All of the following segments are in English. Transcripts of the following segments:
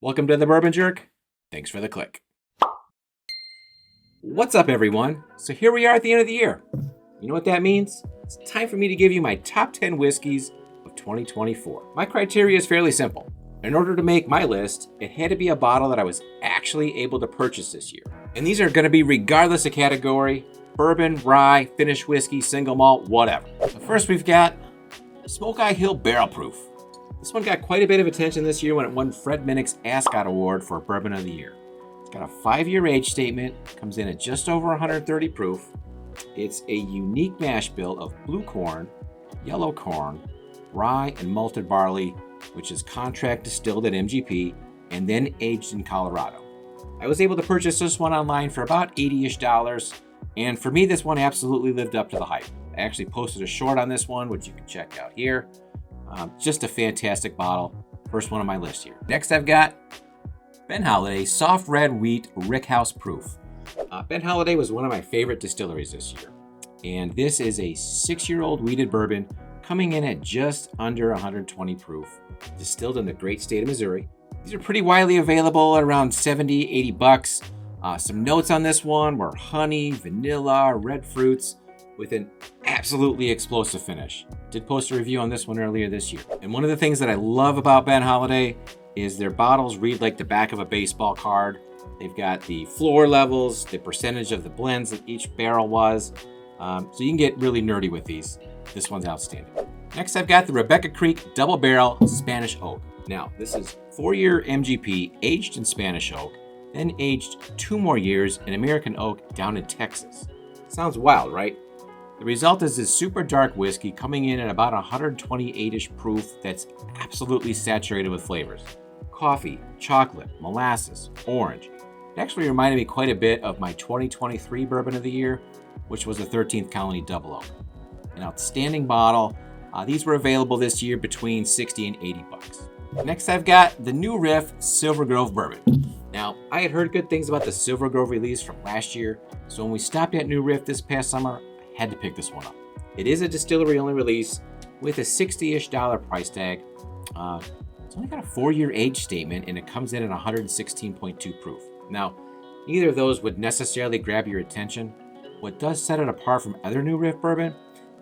Welcome to the Bourbon Jerk. Thanks for the click. What's up, everyone? So here we are at the end of the year. You know what that means? It's time for me to give you my top 10 whiskeys of 2024. My criteria is fairly simple. In order to make my list, it had to be a bottle that I was actually able to purchase this year. And these are going to be regardless of category: bourbon, rye, finished whiskey, single malt, whatever. So first we've got Smokeye Hill Barrel Proof. This one got quite a bit of attention this year when it won Fred Minnick's Ascot Award for Bourbon of the Year. It's got a 5-year age statement, comes in at just over 130 proof. It's a unique mash bill of blue corn, yellow corn, rye, and malted barley, which is contract distilled at MGP and then aged in Colorado. I was able to purchase this one online for about $80-ish, and for me, this one absolutely lived up to the hype. I actually posted a short on this one, which you can check out here. Just a fantastic bottle. First one on my list here. Next, I've got Ben Holladay Soft Red Wheat Rickhouse Proof. Ben Holladay was one of my favorite distilleries this year, and this is a 6-year-old wheated bourbon coming in at just under 120 proof, distilled in the great state of Missouri. These are pretty widely available at around $70, $80. Some notes on this one were honey, vanilla, red fruits, with an absolutely explosive finish. Did post a review on this one earlier this year. And one of the things that I love about Ben Holladay is their bottles read like the back of a baseball card. They've got the floor levels, the percentage of the blends that each barrel was. So you can get really nerdy with these. This one's outstanding. Next, I've got the Rebecca Creek Double Barrel Spanish Oak. Now, this is 4-year MGP aged in Spanish Oak, then aged 2 more years in American Oak down in Texas. Sounds wild, right? The result is this super dark whiskey coming in at about 128-ish proof that's absolutely saturated with flavors. Coffee, chocolate, molasses, orange. It actually reminded me quite a bit of my 2023 Bourbon of the Year, which was the 13th Colony Double Oak. An outstanding bottle. These were available this year between $60 and $80. Next, I've got the new Riff Silver Grove Bourbon. Now, I had heard good things about the Silver Grove release from last year, so when we stopped at New Riff this past summer, I had to pick this one up. It is a distillery-only release with a $60-ish price tag. It's only got a 4-year age statement, and it comes in at 116.2 proof. Now, neither of those would necessarily grab your attention. What does set it apart from other New Riff bourbon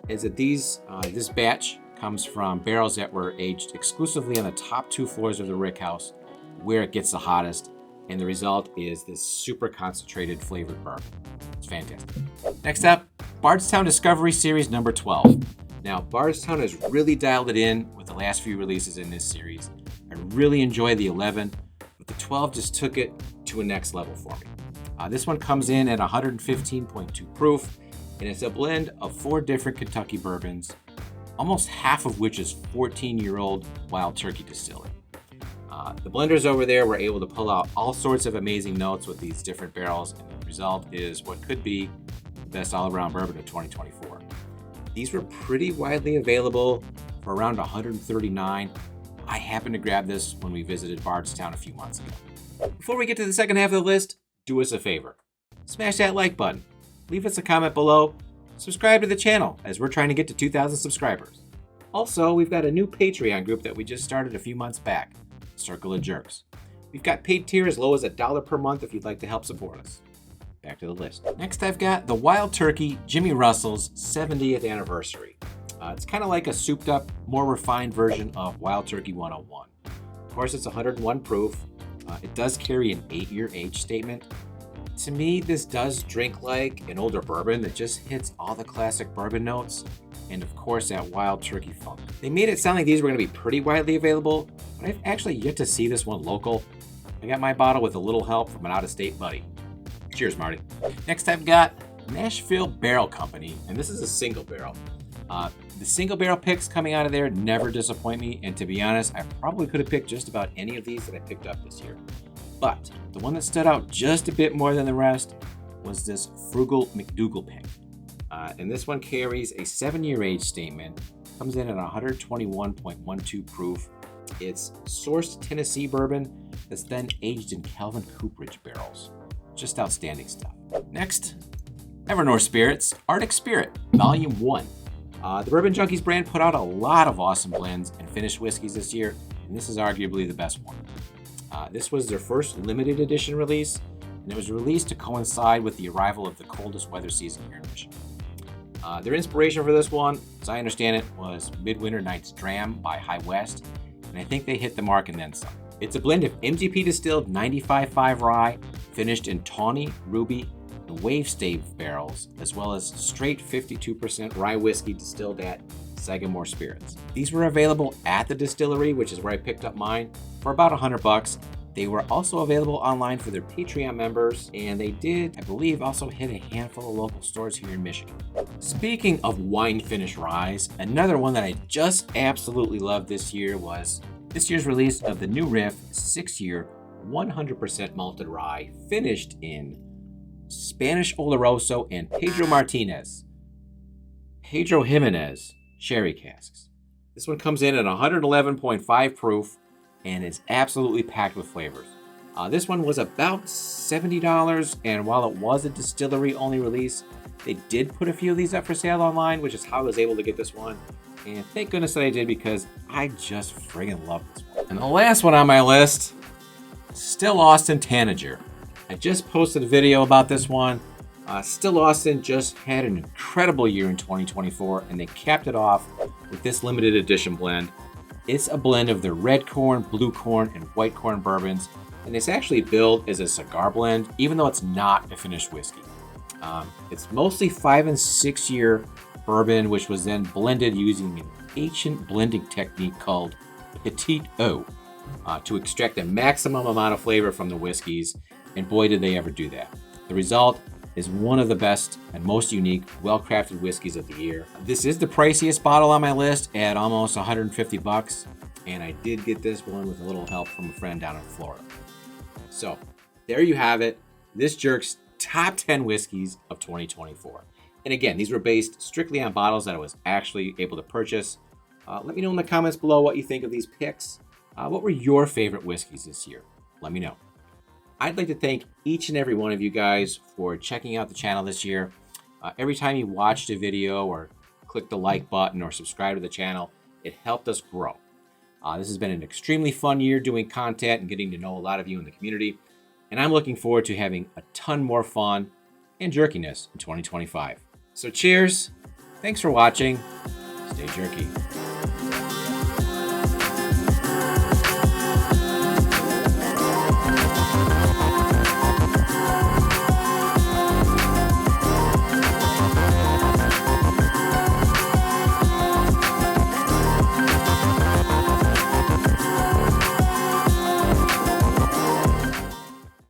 is that this batch comes from barrels that were aged exclusively on the top 2 floors of the rick house, where it gets the hottest, and the result is this super concentrated flavored bourbon. It's fantastic. Next up, Bardstown Discovery Series number 12. Now, Bardstown has really dialed it in with the last few releases in this series. I really enjoy the 11, but the 12 just took it to a next level for me. This one comes in at 115.2 proof, and it's a blend of 4 different Kentucky bourbons, almost half of which is 14-year-old Wild Turkey distilling. The blenders over there were able to pull out all sorts of amazing notes with these different barrels, and the result is what could be the best all-around bourbon of 2024. These were pretty widely available for around $139. I happened to grab this when we visited Bardstown a few months ago. Before we get to the second half of the list, do us a favor. Smash that like button. Leave us a comment below. Subscribe to the channel as we're trying to get to 2,000 subscribers. Also, we've got a new Patreon group that we just started a few months back, Circle of Jerks. We've got paid tier as low as $1 per month if you'd like to help support us. Back to the list. Next, I've got the Wild Turkey Jimmy Russell's 70th anniversary. It's kind of like a souped up, more refined version of Wild Turkey 101. Of course, it's 101 proof. It does carry an 8-year age statement. To me, this does drink like an older bourbon that just hits all the classic bourbon notes, and of course that Wild Turkey funk. They made it sound like these were going to be pretty widely available, but I've actually yet to see this one local. I got my bottle with a little help from an out-of-state buddy. Cheers, Marty. Next, I've got Nashville Barrel Company, and this is a single barrel. The single barrel picks coming out of there never disappoint me, and to be honest, I probably could have picked just about any of these that I picked up this year. But the one that stood out just a bit more than the rest was this Frugal McDougal pick. And this one carries a 7-year age statement, comes in at 121.12 proof. It's sourced Tennessee bourbon that's then aged in Calvin Cooperage barrels. Just outstanding stuff. Next, EverNorth Spirits Arctic Spirit Volume 1. The Bourbon Junkies brand put out a lot of awesome blends and finished whiskeys this year, and this is arguably the best one. This was their first limited edition release, and it was released to coincide with the arrival of the coldest weather season here in Michigan. Their inspiration for this one, as I understand it, was Midwinter Night's Dram by High West, and I think they hit the mark and then some. It's a blend of MGP distilled 95.5 rye, finished in tawny, ruby, and wave stave barrels, as well as straight 52% rye whiskey distilled at Sagamore Spirits. These were available at the distillery, which is where I picked up mine, for about $100. They were also available online for their Patreon members, and they did, I believe, also hit a handful of local stores here in Michigan. Speaking of wine finish ryes, another one that I just absolutely loved this year was this year's release of the new Riff 6-year 100% malted rye, finished in Spanish Oloroso and Pedro Jimenez sherry casks. This one comes in at 111.5 proof and is absolutely packed with flavors. This one was about $70, and while it was a distillery-only release, they did put a few of these up for sale online, which is how I was able to get this one. And thank goodness that I did, because I just friggin' love this one. And the last one on my list, Still Austin Tanager. I just posted a video about this one. Still Austin just had an incredible year in 2024, and they capped it off with this limited edition blend. It's a blend of the red corn, blue corn, and white corn bourbons, and it's actually billed as a cigar blend, even though it's not a finished whiskey. It's mostly 5 and 6 year bourbon, which was then blended using an ancient blending technique called Petit Eau to extract the maximum amount of flavor from the whiskeys, and boy did they ever do that. The result is one of the best and most unique, well-crafted whiskeys of the year. This is the priciest bottle on my list at almost $150, and I did get this one with a little help from a friend down in Florida. So there you have it, this jerk's top 10 whiskeys of 2024. And again, these were based strictly on bottles that I was actually able to purchase. Let me know in the comments below what you think of these picks. What were your favorite whiskeys this year? Let me know. I'd like to thank each and every one of you guys for checking out the channel this year. Every time you watched a video or clicked the like button or subscribe to the channel, it helped us grow. This has been an extremely fun year doing content and getting to know a lot of you in the community. And I'm looking forward to having a ton more fun and jerkiness in 2025. So cheers, thanks for watching, stay jerky.